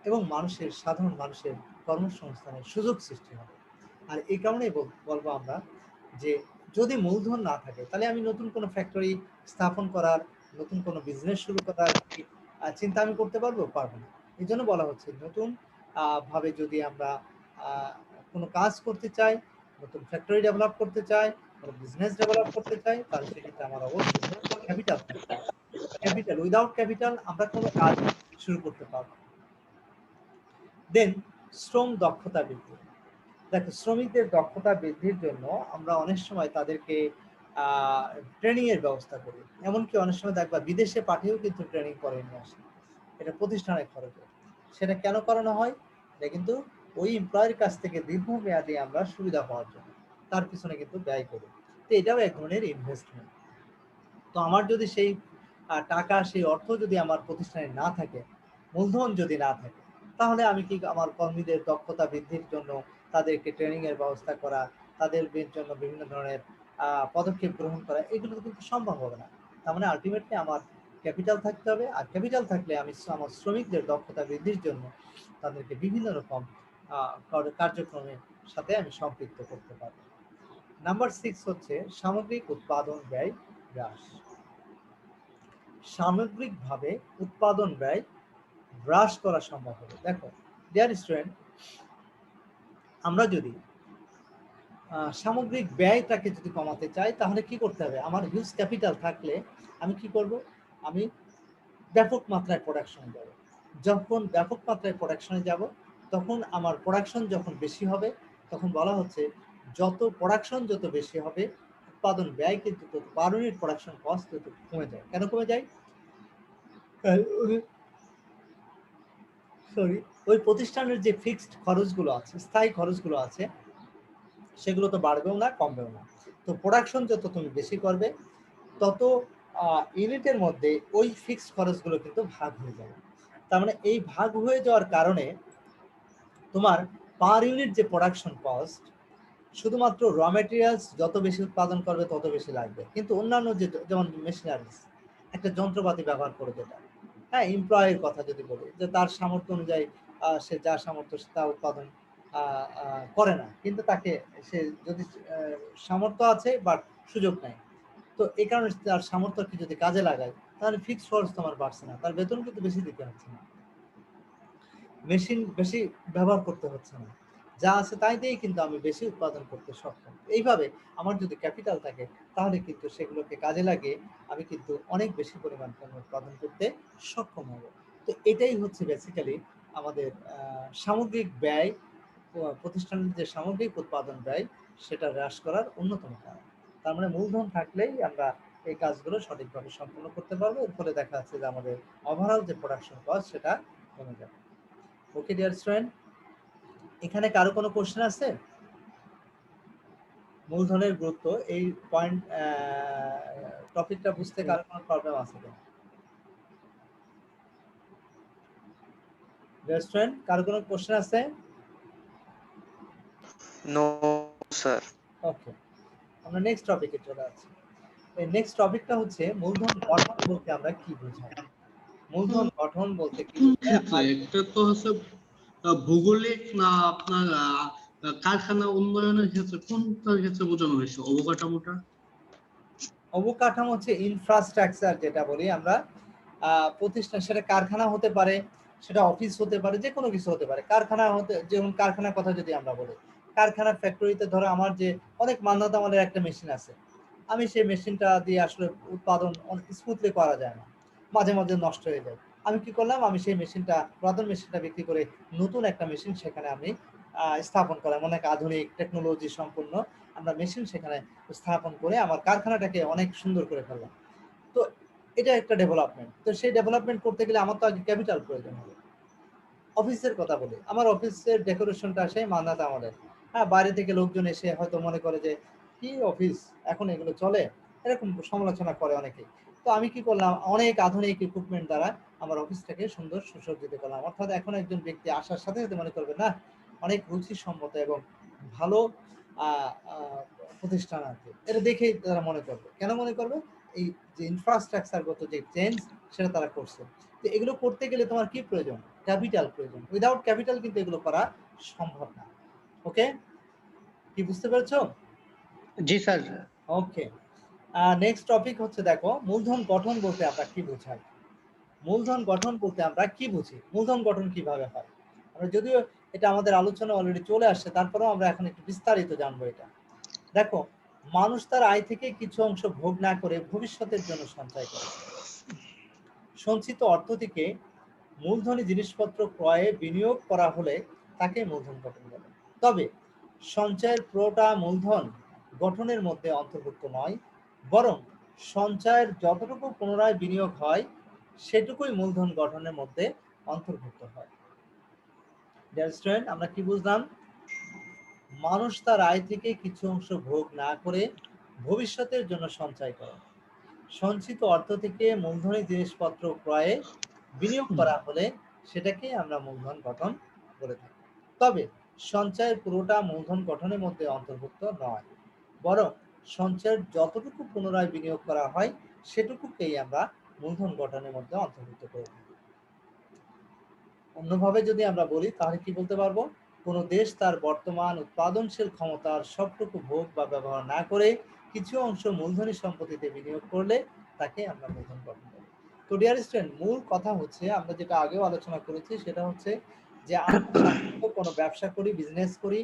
[SPEAKER 1] এবং মানুষের, সাধারণ মানুষের কর্মসংস্থানের সুযোগ সৃষ্টি হবে। আর এই কারণেই বলবো আমরা যে যদি মূলধন না থাকে, তাহলে আমি নতুন কোনো ফ্যাক্টরি স্থাপন করার, নতুন কোনো বিজনেস শুরু করার চিন্তা আমি করতে পারবো না। এই জন্য বলা হচ্ছে নতুন ভাবে যদি আমরা কোনো কাজ করতে চাই, নতুন ফ্যাক্টরি ডেভেলপ করতে চাই, কোনো বিজনেস ডেভেলপ করতে চাই, তাহলে সেক্ষেত্রে আমার অবশ্যই ক্যাপিটাল থাকবে। ক্যাপিটাল, উইদাউট ক্যাপিটাল আমরা কোনো কাজ শুরু করতে পারবো না। দেন শ্রম দক্ষতা বৃদ্ধি। দেখো শ্রমিকদের দক্ষতা বৃদ্ধির জন্য আমরা অনেক সময় তাদেরকে ট্রেনিং এর ব্যবস্থা করি, এমনকি অনেক সময় দেখবা বিদেশে পাঠিয়েও কিন্তু ট্রেনিং করে নিয়ে আসে, এটা প্রতিষ্ঠানের খরচে। সেটা কেন করানো হয়? এটা কিন্তু ওই এমপ্লয়ের কাছ থেকে দীর্ঘমেয়াদী আমরা সুবিধা পাওয়ার জন্য তার পিছনে কিন্তু ব্যয় করি। তো এটাও এক ধরনের ইনভেস্টমেন্ট। তো আমার যদি সেই টাকা, সেই অর্থ যদি আমার প্রতিষ্ঠানে না থাকে, মূলধন যদি না থাকে, তাহলে আমি কি আমার কর্মীদের দক্ষতা বৃদ্ধির জন্য তাদেরকে ট্রেনিং এর ব্যবস্থা করা, তাদের জন্য বিভিন্ন ধরনের পদক্ষেপ গ্রহণ করা, এগুলো কিন্তু সম্ভব হবে না। তার মানে আলটিমেটলি আমার ক্যাপিটাল থাকতে হবে, আর ক্যাপিটাল থাকলে আমি আমার শ্রমিকদের দক্ষতা বৃদ্ধির জন্য তাদেরকে বিভিন্ন রকম কার্যক্রমের সাথে আমি সম্পৃক্ত করতে পারব। নাম্বার 6 হচ্ছে সামগ্রিক উৎপাদন ব্যয় হ্রাস। সামগ্রিকভাবে উৎপাদন ব্যয় হ্রাস করা সম্ভব হবে। দেখো ডিয়ার স্টুডেন্ট, আমরা যদি সামগ্রিক ব্যয়টাকে যদি কমাতে চাই, তাহলে কি করতে হবে? আমার হিউজ ক্যাপিটাল থাকলে আমি কি করব? আমি ব্যাপক মাত্রায় প্রোডাকশনে যাব। যখন ব্যাপক মাত্রায় প্রোডাকশনে যাব, তখন আমার প্রোডাকশন যখন বেশি হবে, তখন বলা হচ্ছে যত প্রোডাকশন যত বেশি হবে, উৎপাদন ব্যয় কিন্তু তত পার ইউনিট প্রোডাকশন কস্ট তত কমে যায়। কেন কমে যায়? সরি, ওই প্রতিষ্ঠানের যে ফিক্সড খরচগুলো আছে, স্থায়ী খরচগুলো আছে, সেগুলো তো বাড়বেও না কমবেও না। তো প্রোডাকশন যত তুমি বেশি করবে, তত ইউনিটের মধ্যে ওই ফিক্সড খরচগুলো কিন্তু ভাগ হয়ে যাবে। তার মানে এই ভাগ হয়ে যাওয়ার কারণে তোমার পার ইউনিট যে প্রোডাকশন কস্ট, শুধুমাত্র র ম্যাটেরিয়ালস যত বেশি উৎপাদন করবে তত বেশি লাগবে, কিন্তু অন্যান্য যে যেমন মেশিনারিজ, একটা যন্ত্রপাতি ব্যবহার করে যেটা, হ্যাঁ, এমপ্লয়ের কথা যদি বলি, যে তার সামর্থ্য অনুযায়ী সে যা সামর্থ্য তা উৎপাদন করে না, কিন্তু তাকে সে যদি সামর্থ্য আছে বাট সুযোগ নেই, তো এই কারণে তার সামর্থ্যকে যদি কাজে লাগায়, তাহলে ফিক্সড খরচ তোমার বাড়ছে না, তার বেতন কিন্তু বেশি দিতে হচ্ছে না, মেশিন বেশি ব্যবহার করতে হচ্ছে না, যা আছে তাই দিয়েই কিন্তু আমি বেশি উৎপাদন করতে সক্ষম। এইভাবে আমার যদি ক্যাপিটাল থাকে, তাহলে কিন্তু সেগুলোকে কাজে লাগিয়ে আমি কিন্তু অনেক বেশি পরিমাণ পণ্য উৎপাদন করতে সক্ষম হব। তো এটাই হচ্ছে বেসিক্যালি আমাদের সামগ্রিক ব্যয়, প্রতিষ্ঠানের যে সামগ্রিক উৎপাদন ব্যয়, সেটা হ্রাস করার অন্যতম কারণ। তার মানে মূলধন থাকলেই আমরা এই কাজগুলো সঠিকভাবে সম্পন্ন করতে পারবো। এর ফলে দেখা যাচ্ছে যে আমাদের ওভারঅল যে প্রোডাকশন কস্ট সেটা কমে যাবে। ওকে ডিয়ার স্টুডেন্ট, এখানে কারো কোনো কোশ্চেন আছে? মূলধনের গুরুত্ব এই পয়েন্ট টপিকটা বুঝতে কারো কোনো প্রবলেম আছে কিনা? ডিয়ার স্টুডেন্ট, কারো কোনো কোশ্চেন আছে?
[SPEAKER 3] No sir.
[SPEAKER 1] ওকে, আমরা নেক্সট টপিকে চলে আসছি। এই নেক্সট টপিকটা হচ্ছে মূলধন গঠন বলতে আমরা কি বোঝাই। মূলধন গঠন বলতে কি বোঝায়?
[SPEAKER 6] ক্ষেত্রে একটা তো হচ্ছে ভৌগোলিক না আপনার কারখানা উন্নয়নের ক্ষেত্রে কোনটার ক্ষেত্রে বোঝানো হয়েছে অবকাঠামোটা?
[SPEAKER 1] অবকাঠামো হচ্ছে ইনফ্রাস্ট্রাকচার, যেটা বলি আমরা প্রতিষ্ঠান, সেটা কারখানা হতে পারে, সেটা অফিস হতে পারে, যে কোনো কিছু হতে পারে। কারখানা হতে, যেমন কারখানার কথা যদি আমরা বলি, কারখানা ফ্যাক্টরিতে ধরো আমার যে অনেক মান্যতা আমাদের একটা মেশিন আছে, আমি সেই মেশিনটা দিয়ে আসলে উৎপাদন স্মুথলি করা যায় না, মাঝে মাঝে নষ্ট হয়ে যায়। আমি কি করলাম, আমি সেই মেশিনটা, পুরাতন মেশিনটা বিক্রি করে নতুন একটা মেশিন সেখানে আমি স্থাপন করলাম, অনেক আধুনিক টেকনোলজি সম্পন্ন আমরা মেশিন সেখানে স্থাপন করে আমার কারখানাটাকে অনেক সুন্দর করে ফেললাম। তো এটা একটা ডেভেলপমেন্ট। তো সেই ডেভেলপমেন্ট করতে গেলে আমার তো আগে ক্যাপিটাল প্রয়োজন হবে। অফিসের কথা বলি, আমার অফিসের ডেকোরেশনটা সেই মান্যতা আমাদের, হ্যাঁ, বাইরে থেকে লোকজন এসে হয়তো মনে করে যে কি অফিস, এখন এগুলো চলে, এরকম সমালোচনা করে অনেকে। তো আমি কি করলাম, অনেক আধুনিক ইকুইপমেন্ট দ্বারা আমার অফিসটাকে সুন্দর সুসজ্জিত করলাম। অর্থাৎ এখন একজন ব্যক্তি আসার সাথে সাথে মনে করবে না, অনেক রুচিসম্মত এবং ভালো প্রতিষ্ঠান আছে, এটা দেখেই তারা মনে করবে। কেন মনে করবে? এই যে ইনফ্রাস্ট্রাকচারগত যে চেঞ্জ, সেটা তারা করছে। তো এগুলো করতে গেলে তোমার কি প্রয়োজন? ক্যাপিটাল প্রয়োজন। উইদাউট ক্যাপিটাল কিন্তু এগুলো করা সম্ভব না। ওকে, কি বুঝতে পেরেছো?
[SPEAKER 6] জি স্যার।
[SPEAKER 1] ওকে, নেক্সট টপিক হচ্ছে, দেখো মূলধন গঠন বলতে আমরা কি বোঝাই। মূলধন গঠন বলতে আমরা কি বুঝি, মূলধন গঠন কিভাবে হয়। আমরা যদিও এটা আমাদের আলোচনা অলরেডি চলে আসছে, তারপরেও আমরা এখন একটু বিস্তারিত জানবো এটা। দেখো, মানুষ তার আয় থেকে কিছু অংশ ভোগ না করে ভবিষ্যতের জন্য সঞ্চয় করে। সঞ্চিত অর্থ থেকে মূলধনী জিনিসপত্র ক্রয়ে বিনিয়োগ করা হলে তাকে মূলধন গঠন বলে। তবে সঞ্চয়ের পুরোটা মূলধন গঠনের মধ্যে অন্তর্ভুক্ত নয়, বরং সঞ্চয়ের যতটুকু পুনরায় বিনিয়োগ হয় সেটুকুই মূলধন গঠনের মধ্যে অন্তর্ভুক্ত হয়। ডিয়ার স্টুডেন্ট, আমরা কি বুঝলাম? মানুষ তার আয় থেকে কিছু অংশ ভোগ না করে ভবিষ্যতের জন্য সঞ্চয় করে। সঞ্চিত অর্থ থেকে মূলধনী জিনিসপত্র ক্রয়ে বিনিয়োগ করা হলে সেটাকে আমরা মূলধন গঠন বলে থাকি। তবে সঞ্চয়ের পুরোটা মূলধন গঠনের মধ্যে অন্তর্ভুক্ত নয়, বরং সঞ্চয়ের যতটুকু পুনরায় বিনিয়োগ করা হয় সেটুকুকেই আমরা মূলধন গঠনের মধ্যে অন্তর্ভুক্ত করে থাকি। অন্যভাবে যদি আমরা বলি, তাহলে কি বলতে পারবো? কোনো দেশ তার বর্তমান উৎপাদনশীল ক্ষমতার সবটুকু ভোগ বা ব্যবহার না করে কিছু অংশ মূলধনী সম্পত্তিতে বিনিয়োগ করলে তাকে আমরা মূলধন গঠন বলি। তো ডিয়ার স্টুডেন্ট, মূল কথা হচ্ছে, আমরা যেটা আগেও আলোচনা করেছি, সেটা হচ্ছে যে আমরা সাধারণত কোনো ব্যবসা করি, বিজনেস করি,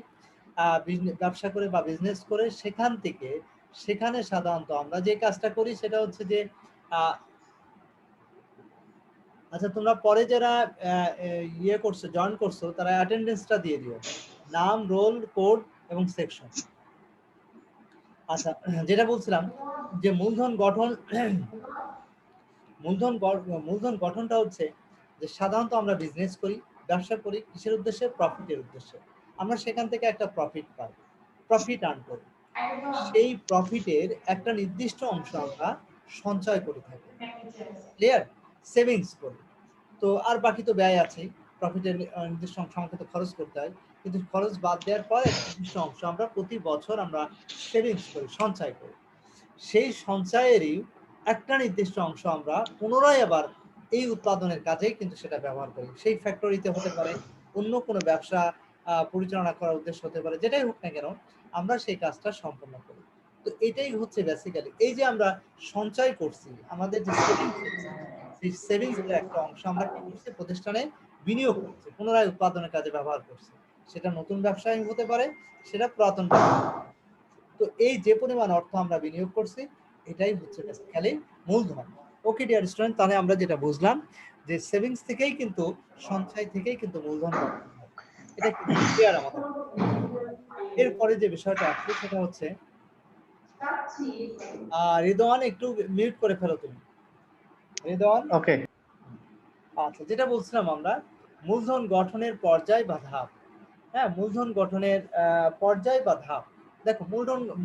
[SPEAKER 1] ব্যবসা করে বা বিজনেস করে সেখানে সাধারণত আমরা যে কাজটা করি সেটা হচ্ছে যে আচ্ছা, তোমরা পরে যারা ইয়ে করছো, জয়েন করছো, তারা অ্যাটেন্ডেন্সটা দিয়ে দিও, নাম, রোল, কোড এবং সেকশন। আচ্ছা, যেটা বলছিলাম যে মূলধন গঠন, মূলধন গঠনটা হচ্ছে যে সাধারণত আমরা বিজনেস করি, ব্যবসা করি কিসের উদ্দেশ্যে? প্রফিটের উদ্দেশ্যে। আমরা সেখান থেকে একটা প্রফিট পাই, প্রফিট আর্ন করি। সেই প্রফিটের একটা নির্দিষ্ট অংশ আমরা সঞ্চয় করে থাকি, ক্লিয়ার? সেভিংস করি। তো আর বাকি তো ব্যয় আছে, প্রফিটের নির্দিষ্ট অংশ আমাকে তো খরচ করতে হয়, কিন্তু খরচ বাদ দেওয়ার পর একটা নির্দিষ্ট অংশ আমরা প্রতি বছর আমরা সেভিংস করি, সঞ্চয় করি। সেই সঞ্চয়েরই একটা নির্দিষ্ট অংশ আমরা পুনরায় আবার এই উৎপাদনের কাজেই কিন্তু সেটা ব্যবহার করি। সেই ফ্যাক্টরিতে হতে পারে, অন্য কোনো ব্যবসা পরিচালনা করার উদ্দেশ্য হতে পারে, যেটাই হোক না কেন আমরা সেই কাজটা সম্পন্ন করি। তো এটাই হচ্ছে বেসিক্যালি, এই যে আমরা সঞ্চয় করছি, আমাদের যে সেভিংস হচ্ছে, সেই সেভিংসের একটা অংশ আমরা কি করছি? প্রতিষ্ঠানে বিনিয়োগ করছি, পুনরায় উৎপাদনের কাজে ব্যবহার করছি। সেটা নতুন ব্যবসায় হতে পারে, সেটা পুরাতন ব্যবসা। তো এই যে পরিমাণ অর্থ আমরা বিনিয়োগ করছি, এটাই হচ্ছে বেসিক্যালি মূলধন। ওকে ডিয়ার স্টুডেন্ট, তাহলে আমরা যেটা বুঝলাম যে সেভিংস থেকেই কিন্তু, সঞ্চয় থেকেই কিন্তু মূলধন গঠন হয়। এটা কি ক্লিয়ার আমাদের? এরপরে যে বিষয়টা আছে সেটা হচ্ছে, রিদওয়ান একটু মিউট করে ফেলো তুমি, রিদওয়ান।
[SPEAKER 7] ওকে।
[SPEAKER 1] আচ্ছা, যেটা বলছিলাম আমরা মূলধন গঠনের পর্যায় বা ধাপ। হ্যাঁ, মূলধন গঠনের পর্যায় বা ধাপ। দেখো,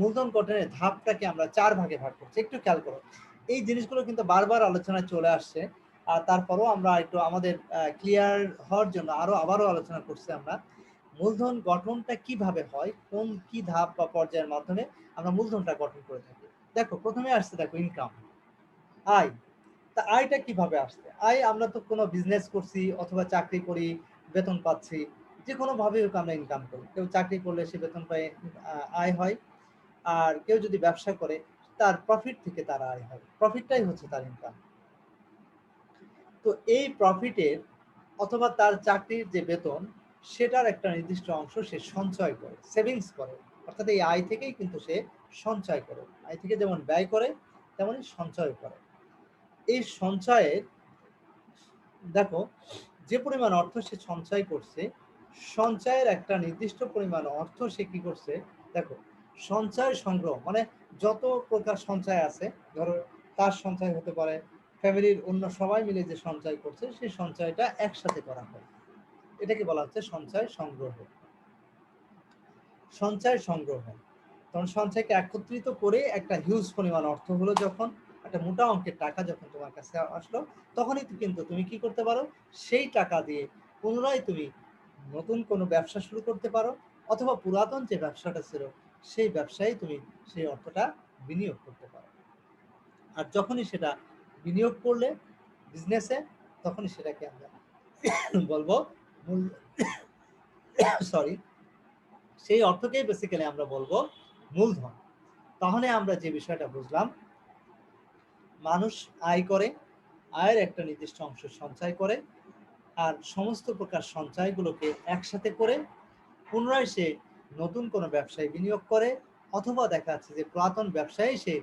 [SPEAKER 1] মূলধন গঠনের ধাপটাকে আমরা 4 ভাগে ভাগ করছি, একটু খেয়াল করো। এই জিনিসগুলো কিন্তু বারবার আলোচনায় চলে আসছে, আর তারপরও আমরা একটু আমাদের ক্লিয়ার হওয়ার জন্য আবারও আলোচনা করছি আমরা। মূলধন গঠনটা কিভাবে হয়, কোন কি ধাপ বা পর্যায়ের মাধ্যমে আমরা মূলধনটা গঠন করে থাকি। দেখো, প্রথমে আসছে, দেখো, ইনকাম, আয়। তা আয়টা কিভাবে আসছে? আয় আমরা তো কোনো বিজনেস করছি অথবা চাকরি করি, বেতন পাচ্ছি, যে কোনো ভাবে হোক আমরা ইনকাম করি। কেউ চাকরি করলে সে বেতন পায়, আয় হয়। আর কেউ যদি ব্যবসা করে, তার প্রফিট থেকে তার আয় হয়, প্রফিটটাই হচ্ছে তার ইনকাম। তো এই প্রফিটের অথবা তার চাকরির যে বেতন, সেটার একটা নির্দিষ্ট অংশ সে সঞ্চয় করে, সেভিংস করে। অর্থাৎ এই আয় থেকেই কিন্তু সে সঞ্চয় করে, আয় থেকে যেমন ব্যয় করে তেমনই সঞ্চয় করে। এই সঞ্চয়ের, দেখো, যে পরিমাণ অর্থ সে সঞ্চয় করছে, সঞ্চয়ের একটা নির্দিষ্ট পরিমাণ অর্থ সে কি করছে, দেখো, সঞ্চয় সংগ্রহ মানে যত প্রকার সঞ্চয় আছে, ধরো তার সঞ্চয় হতে পারে, ফ্যামিলির অন্য সবাই মিলে যে সঞ্চয় করছে, সেই সঞ্চয়টা একসাথে করা হয়, এটাকে বলা হচ্ছে সঞ্চয় সংগ্রহ। সঞ্চয় সংগ্রহ, তখন সঞ্চয়কে একত্রিত করে একটা হিউজ পরিমাণ অর্থ হলো, যখন একটা মোটা অঙ্কের টাকা যখন তোমার কাছে আসলো, তখনই কিন্তু তুমি কি করতে পারো? সেই টাকা দিয়ে পুনরায় তুমি নতুন কোনো ব্যবসা শুরু করতে পারো, অথবা পুরাতন যে ব্যবসাটা ছিল সেই ব্যবসায় তুমি সেই অর্থটা বিনিয়োগ করতে পারো। আর যখনই সেটা বিনিয়োগ করলে বিজনেসে, তখনই সেটাকে আমরা বলবো মূল, সরি, সেই অর্থকেই বেসিক্যালি আমরা বলবো মূলধন। তাহলে আমরা যে বিষয়টা বুঝলাম, মানুষ আয় করে, আয়ের একটা নির্দিষ্ট অংশ সঞ্চয় করে, আর সমস্ত প্রকার সঞ্চয়গুলোকে একসাথে করে পুনরায় সে নতুন কোনো ব্যবসায় বিনিয়োগ করে, অথবা দেখা যাচ্ছে যে পুরাতন ব্যবসায় সে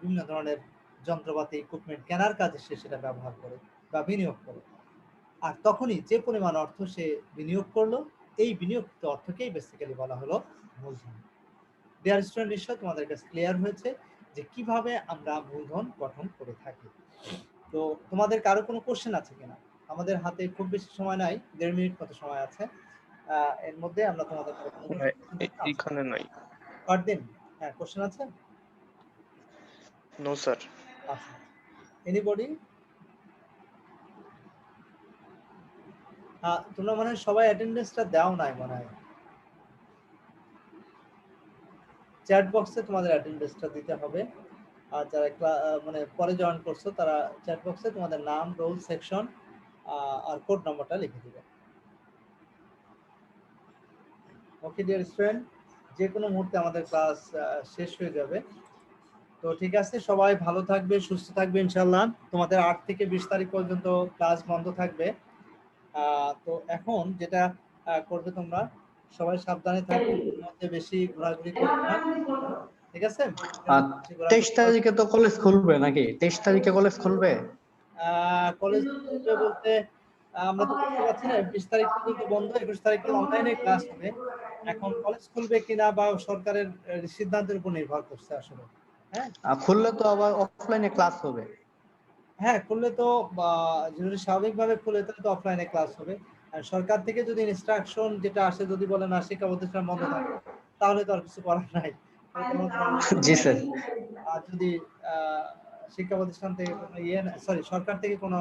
[SPEAKER 1] বিভিন্ন ধরনের যন্ত্রপাতি, ইকুইপমেন্ট কেনার কাজে সে সেটা ব্যবহার করে বা বিনিয়োগ করে। আর তখনই যে পরিমাণ অর্থ সে বিনিয়োগ করলো, এই বিনিয়োগিত অর্থকেই বেসিক্যালি বলা হলো মূলধন। ডিয়ার স্টুডেন্ট, নিশ্চয় তোমাদের কাছে ক্লিয়ার হয়েছে যে কিভাবে আমরা মূলধন গঠন করে থাকি। তো তোমাদের কারো কোনো কোশ্চেন আছে কিনা? আমাদের হাতে খুব বেশি সময় নাই, 1.5 মিনিট মতো সময় আছে, এর মধ্যে আমরা তোমাদের
[SPEAKER 3] এখানে নাই।
[SPEAKER 1] পারদিন, হ্যাঁ, কোশ্চেন আছে?
[SPEAKER 3] No sir.
[SPEAKER 1] আচ্ছা, এনিবডি? তোমরা মনে হয় সবাই অ্যাটেন্ডেন্সটা দাও নাই মনে হয়। চ্যাট বক্সে তোমাদের অ্যাটেন্ডেন্সটা দিতে হবে। আর যারা মানে পরে জয়েন করছো, তারা চ্যাট বক্সে তোমাদের নাম, রোল, সেকশন আর কোড নম্বরটা লিখে দিবে। ওকে ডিয়ার স্টুডেন্ট, যে কোনো মুহূর্তে আমাদের ক্লাস শেষ হয়ে যাবে। তো ঠিক আছে, সবাই ভালো থাকবে, সুস্থ থাকবে ইনশাআল্লাহ। তোমাদের 8 থেকে 20 তারিখ পর্যন্ত ক্লাস বন্ধ থাকবে। তো এখন যেটা করবে, তোমরা সবাই সাবধানে থাকবে, মধ্যে বেশি ঘোরাঘুরি করবে না, ঠিক আছে?
[SPEAKER 7] 23 তারিখে তো কলেজ খুলবে নাকি? 23 তারিখে কলেজ খুলবে?
[SPEAKER 1] কলেজ খুলবে বলতে আমরা তো বুঝতে পারছি না, 20 তারিখ পর্যন্ত বন্ধ, 21 তারিখ থেকে অনলাইনে ক্লাস হবে। এখন কলেজ খুলবে কিনা বা সরকারের সিদ্ধান্তের উপর নির্ভর করছে আসলে। হ্যাঁ
[SPEAKER 7] খুললে তো আবার অফলাইনে ক্লাস হবে।
[SPEAKER 1] হ্যাঁ, খুললে তো যদি স্বাভাবিকভাবে খুলে তাহলে তো অফলাইনে ক্লাস হবে। আর সরকার থেকে যদি ইনস্ট্রাকশন যেটা আসে যদি বলে না শিক্ষা প্রতিষ্ঠান বন্ধ থাকবে, তাহলে তো আর কিছু করার নাই।
[SPEAKER 7] জি স্যার।
[SPEAKER 1] আর যদি শিক্ষা প্রতিষ্ঠান থেকে কোনো সরকার থেকে কোনো